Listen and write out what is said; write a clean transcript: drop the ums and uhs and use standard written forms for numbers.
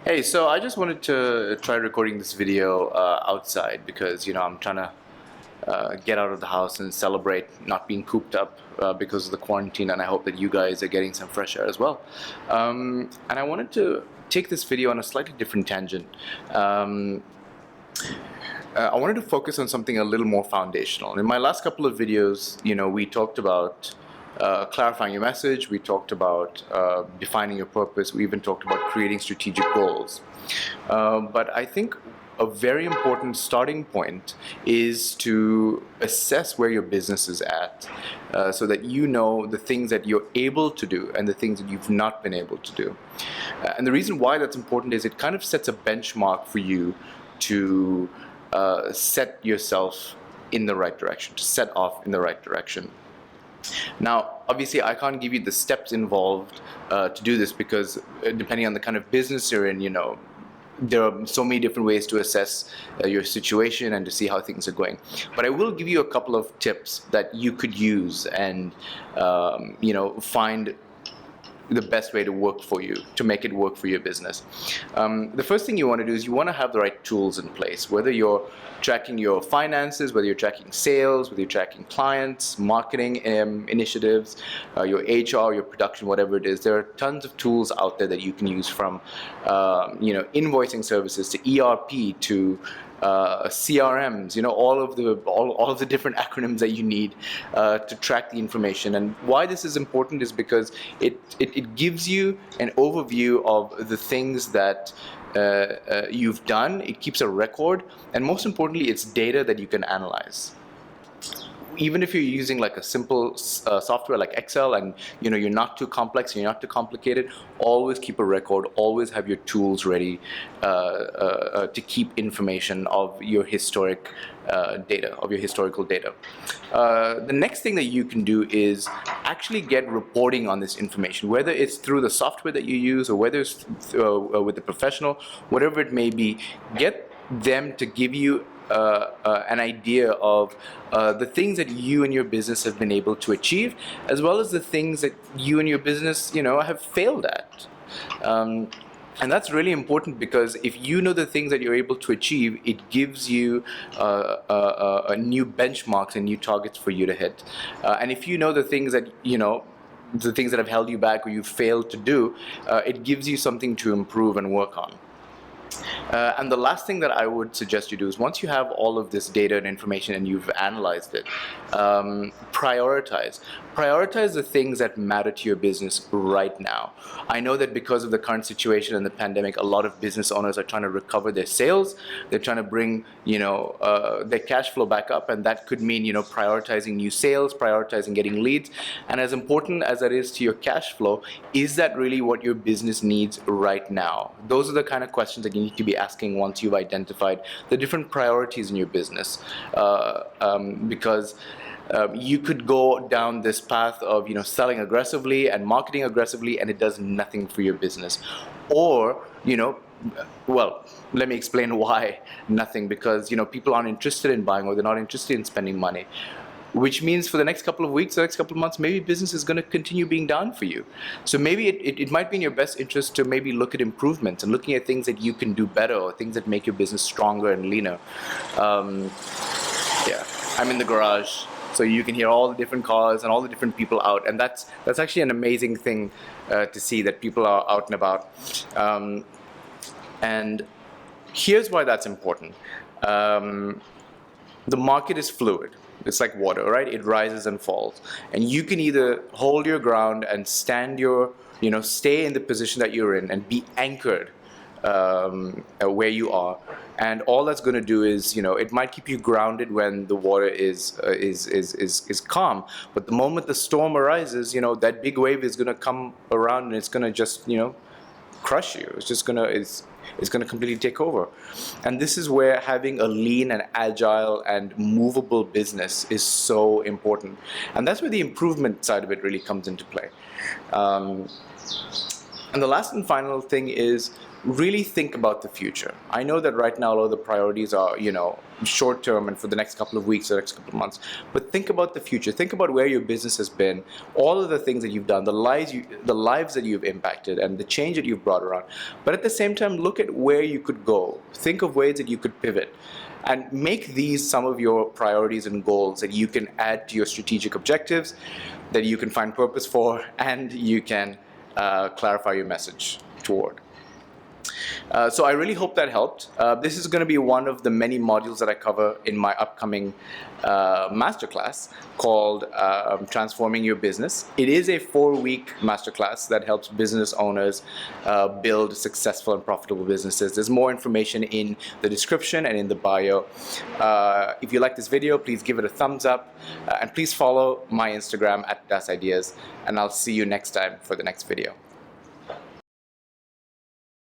Hey, so I just wanted to try recording this video outside because, I'm trying to get out of the house and celebrate not being cooped up because of the quarantine, and I hope that you guys are getting some fresh air as well. And I wanted to take this video on a slightly different tangent. I wanted to focus on something a little more foundational. In my last couple of videos, we talked about clarifying your message, we talked about defining your purpose, we even talked about creating strategic goals. But I think a very important starting point is to assess where your business is at so that you know the things that you're able to do and the things that you've not been able to do. And the reason why that's important is it kind of sets a benchmark for you to set yourself in the right direction, to set off in the right direction. Now, obviously, I can't give you the steps involved to do this because depending on the kind of business you're in, there are so many different ways to assess your situation and to see how things are going. But I will give you a couple of tips that you could use and, find the best way to work for you, to make it work for your business. The first thing you want to do is you want to have the right tools in place, whether you're tracking your finances, whether you're tracking sales, whether you're tracking clients, marketing initiatives, your HR, your production, whatever it is. There are tons of tools out there that you can use, from invoicing services to ERP to CRMs, all of the different acronyms that you need to track the information. And why this is important is because it gives you an overview of the things that you've done. It keeps a record, and most importantly, it's data that you can analyze. Even if you're using like a simple software like Excel, and you're not too complex and you're not too complicated, always keep a record, always have your tools ready to keep information of your historic data, of your historical data. The next thing that you can do is actually get reporting on this information, whether it's through the software that you use or whether it's with a professional, whatever it may be. Get them to give you an idea of the things that you and your business have been able to achieve, as well as the things that you and your business, have failed at. And that's really important because if you know the things that you're able to achieve, it gives you new benchmarks and new targets for you to hit. And if you know the things that, the things that have held you back or you failed to do, it gives you something to improve and work on. And the last thing that I would suggest you do is, once you have all of this data and information and you've analyzed it, prioritize. Prioritize the things that matter to your business right now. I know that because of the current situation and the pandemic, a lot of business owners are trying to recover their sales. They're trying to bring, their cash flow back up, and that could mean, prioritizing new sales, prioritizing getting leads. And as important as that is to your cash flow, is that really what your business needs right now? Those are the kind of questions that you need to be asking once you've identified the different priorities in your business, because you could go down this path of selling aggressively and marketing aggressively, and it does nothing for your business. Or well, let me explain why nothing. Because people aren't interested in buying, or they're not interested in spending money. Which means for the next couple of weeks, the next couple of months, maybe business is going to continue being down for you. So maybe it might be in your best interest to maybe look at improvements and looking at things that you can do better, or things that make your business stronger and leaner. Yeah, I'm in the garage, so you can hear all the different cars and all the different people out, and that's actually an amazing thing to see, that people are out and about. And here's why that's important. The market is fluid. It's like water, right? It rises and falls. And you can either hold your ground and stand stay in the position that you're in and be anchored where you are. And all that's going to do is, it might keep you grounded when the water is calm. But the moment the storm arises, that big wave is going to come around, and it's going to just, crush you. It's going to completely take over. And this is where having a lean and agile and movable business is so important. And that's where the improvement side of it really comes into play. And the last and final thing is really think about the future. I know that right now a lot of the priorities are, short term and for the next couple of weeks or next couple of months, but think about the future. Think about where your business has been, all of the things that you've done, the lives that you've impacted and the change that you've brought around. But at the same time, look at where you could go. Think of ways that you could pivot and make these some of your priorities and goals that you can add to your strategic objectives, that you can find purpose for, and you can clarify your message toward. So I really hope that helped. This is going to be one of the many modules that I cover in my upcoming masterclass called Transforming Your Business. It is a 4-week masterclass that helps business owners build successful and profitable businesses. There's more information in the description and in the bio. If you like this video, please give it a thumbs up and please follow my Instagram @DasIdeas, and I'll see you next time for the next video.